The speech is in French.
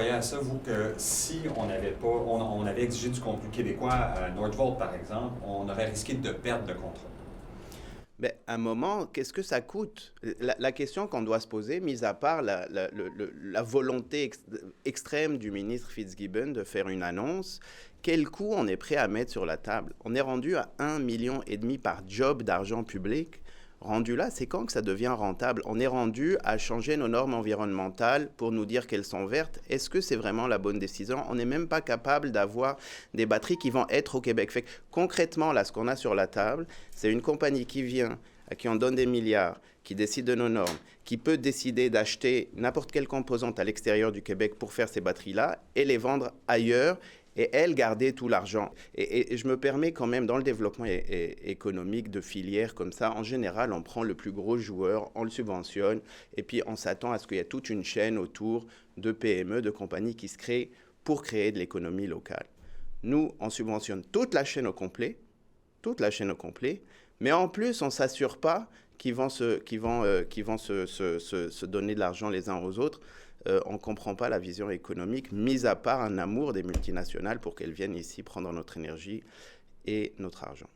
Voyez à ça, vous, que si on n'avait pas, on avait exigé du contenu québécois à Nordvolt, par exemple, on aurait risqué de perdre le contrat. Mais à un moment, qu'est-ce que ça coûte? La question qu'on doit se poser, mis à part la volonté extrême du ministre Fitzgibbon de faire une annonce, quel coût on est prêt à mettre sur la table? On est rendu à 1,5 million par job d'argent public. Rendu là, c'est quand que ça devient rentable? On est rendu à changer nos normes environnementales pour nous dire qu'elles sont vertes. Est-ce que c'est vraiment la bonne décision? On n'est même pas capable d'avoir des batteries qui vont être au Québec. Fait que, concrètement, là, ce qu'on a sur la table, c'est une compagnie qui vient, à qui on donne des milliards, qui décide de nos normes, qui peut décider d'acheter n'importe quelle composante à l'extérieur du Québec pour faire ces batteries-là et les vendre ailleurs et elle garder tout l'argent. Et je me permets quand même, dans le développement économique de filières comme ça, en général, on prend le plus gros joueur, on le subventionne, et puis on s'attend à ce qu'il y ait toute une chaîne autour de PME, de compagnies qui se créent pour créer de l'économie locale. Nous, on subventionne toute la chaîne au complet, mais en plus, on ne s'assure pas qu'ils vont se donner de l'argent les uns aux autres. On ne comprend pas la vision économique, mis à part un amour des multinationales pour qu'elles viennent ici prendre notre énergie et notre argent.